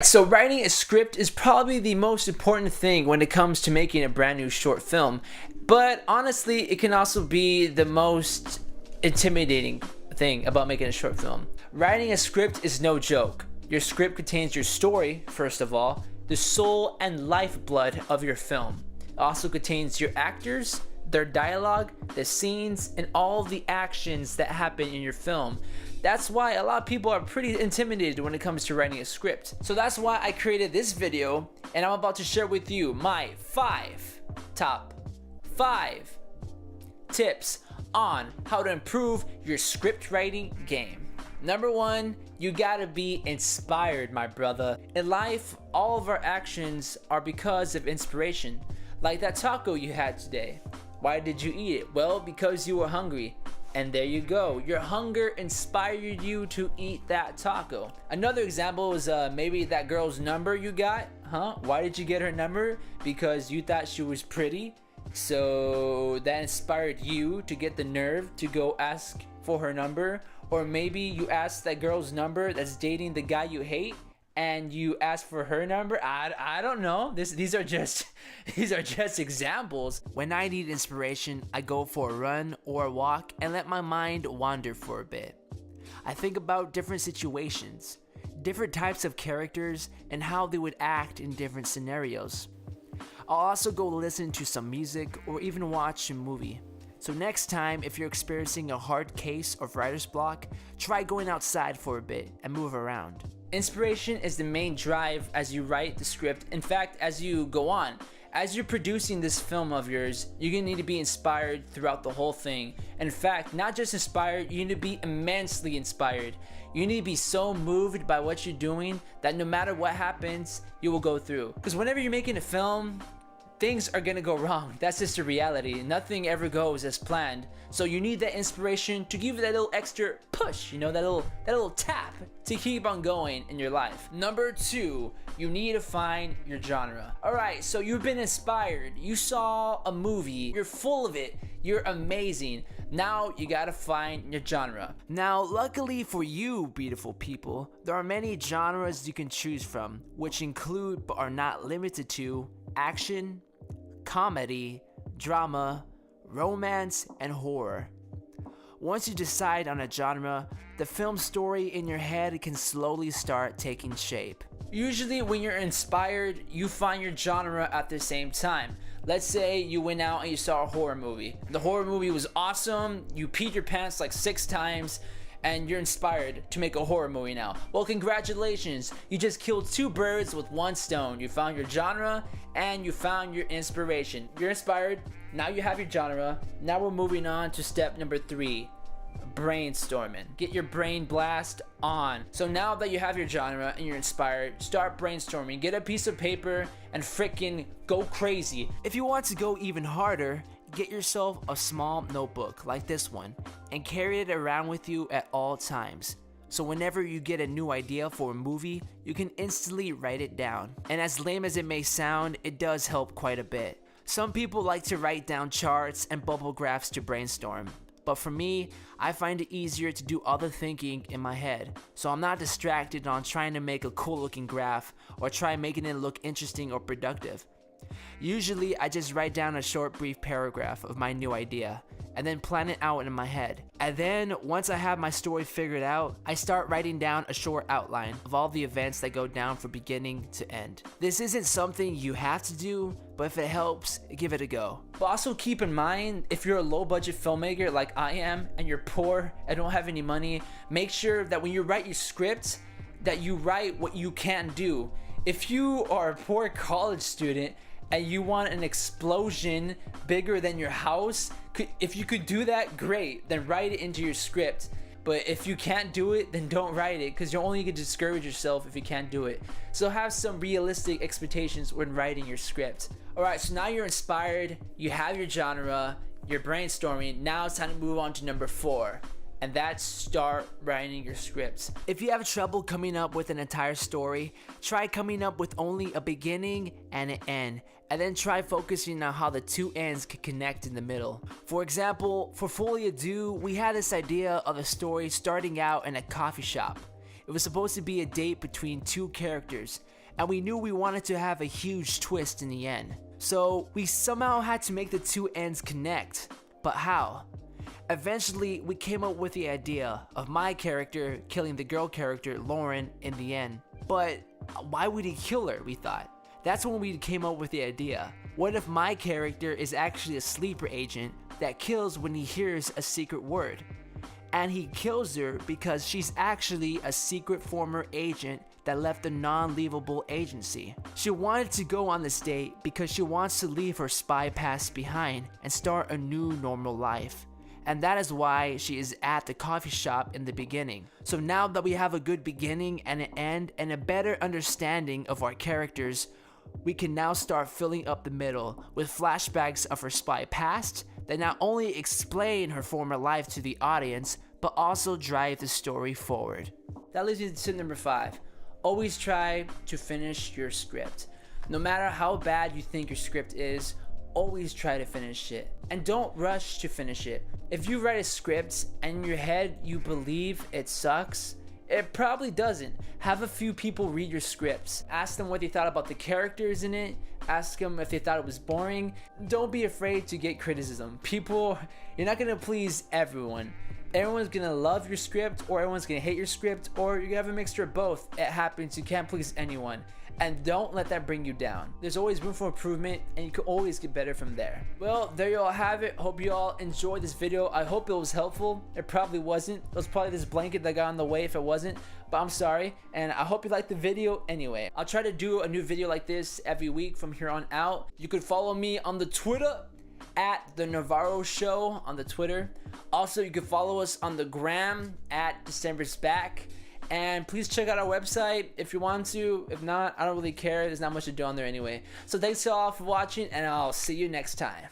So writing a script is probably the most important thing when it comes to making a brand new short film, but honestly it can also be the most intimidating thing about making a short film. Writing a script is no joke. Your script contains your story, first of all, the soul and lifeblood of your film. It also contains your actors, their dialogue, the scenes, and all the actions that happen in your film. That's why a lot of people are pretty intimidated when it comes to writing a script. So that's why I created this video, and I'm about to share with you my top 5 tips on how to improve your script writing game. Number 1, you gotta be inspired, my brother. In life, all of our actions are because of inspiration. Like that taco you had today. Why did you eat it? Well, because you were hungry. And there you go. Your hunger inspired you to eat that taco. Another example is maybe that girl's number you got. Why did you get her number? Because you thought she was pretty. So that inspired you to get the nerve to go ask for her number. Or maybe you asked that girl's number that's dating the guy you hate, and you ask for her number. I don't know. These are just examples. When I need inspiration, I go for a run or a walk and let my mind wander for a bit. I think about different situations, different types of characters, and how they would act in different scenarios. I'll also go listen to some music or even watch a movie. So next time, if you're experiencing a hard case of writer's block, try going outside for a bit and move around. Inspiration is the main drive as you write the script. In fact, as you go on, as you're producing this film of yours, you're gonna need to be inspired throughout the whole thing. In fact, not just inspired, you need to be immensely inspired. You need to be so moved by what you're doing that no matter what happens, you will go through. Because whenever you're making a film, things are gonna go wrong. That's just the reality. Nothing ever goes as planned. So you need that inspiration to give you that little extra push, that little tap to keep on going in your life. Number 2, you need to find your genre. Alright, so you've been inspired. You saw a movie. You're full of it. You're amazing. Now you gotta find your genre. Now, luckily for you, beautiful people, there are many genres you can choose from, which include but are not limited to action, comedy, drama, romance, and horror. Once you decide on a genre, the film story in your head can slowly start taking shape. Usually when you're inspired, you find your genre at the same time. Let's say you went out and you saw a horror movie. The horror movie was awesome, you peed your pants like 6 times, and you're inspired to make a horror movie now. Well, congratulations, you just killed 2 birds with 1 stone. You found your genre and you found your inspiration. You're inspired, now you have your genre. Now we're moving on to step number 3, brainstorming. Get your brain blast on. So now that you have your genre and you're inspired, start brainstorming. Get a piece of paper and freaking go crazy. If you want to go even harder, get yourself a small notebook like this one and carry it around with you at all times. So whenever you get a new idea for a movie, you can instantly write it down. And as lame as it may sound, it does help quite a bit. Some people like to write down charts and bubble graphs to brainstorm. But for me, I find it easier to do all the thinking in my head, so I'm not distracted on trying to make a cool looking graph or try making it look interesting or productive. Usually, I just write down a short brief paragraph of my new idea and then plan it out in my head. And then, once I have my story figured out, I start writing down a short outline of all the events that go down from beginning to end. This isn't something you have to do, but if it helps, give it a go. But also keep in mind, if you're a low budget filmmaker like I am, and you're poor and don't have any money, make sure that when you write your script, that you write what you can do. If you are a poor college student, and you want an explosion bigger than your house, if you could do that, great, then write it into your script. But if you can't do it, then don't write it, because you're only going to discourage yourself if you can't do it. So have some realistic expectations when writing your script. Alright, so now you're inspired, you have your genre, you're brainstorming, now it's time to move on to number 4. And that's start writing your scripts. If you have trouble coming up with an entire story, try coming up with only a beginning and an end, and then try focusing on how the 2 ends can connect in the middle. For example, for Folie à Deux, we had this idea of a story starting out in a coffee shop. It was supposed to be a date between two characters, and we knew we wanted to have a huge twist in the end. So we somehow had to make the two ends connect. But how? Eventually, we came up with the idea of my character killing the girl character, Lauren, in the end. But why would he kill her, we thought. That's when we came up with the idea. What if my character is actually a sleeper agent that kills when he hears a secret word? And he kills her because she's actually a secret former agent that left a non-leavable agency. She wanted to go on this date because she wants to leave her spy past behind and start a new normal life. And that is why she is at the coffee shop in the beginning. So now that we have a good beginning and an end and a better understanding of our characters, we can now start filling up the middle with flashbacks of her spy past that not only explain her former life to the audience, but also drive the story forward. That leads me to tip number 5. Always try to finish your script. No matter how bad you think your script is, always try to finish it. And don't rush to finish it. If you write a script and in your head you believe it sucks, it probably doesn't. Have a few people read your scripts. Ask them what they thought about the characters in it. Ask them if they thought it was boring. Don't be afraid to get criticism. You're not gonna please everyone. Everyone's gonna love your script, or everyone's gonna hate your script, or you're gonna have a mixture of both. It happens, you can't please anyone. And don't let that bring you down. There's always room for improvement, and you can always get better from there. Well, there you all have it. Hope you all enjoyed this video. I hope it was helpful. It probably wasn't. It was probably this blanket that got in the way if it wasn't, but I'm sorry. And I hope you liked the video anyway. I'll try to do a new video like this every week from here on out. You could follow me on the Twitter at The Navarro Show on the Twitter. Also, you can follow us on the gram at December's Back. And please check out our website if you want to. If not, I don't really care. There's not much to do on there anyway. So thanks to all for watching, and I'll see you next time.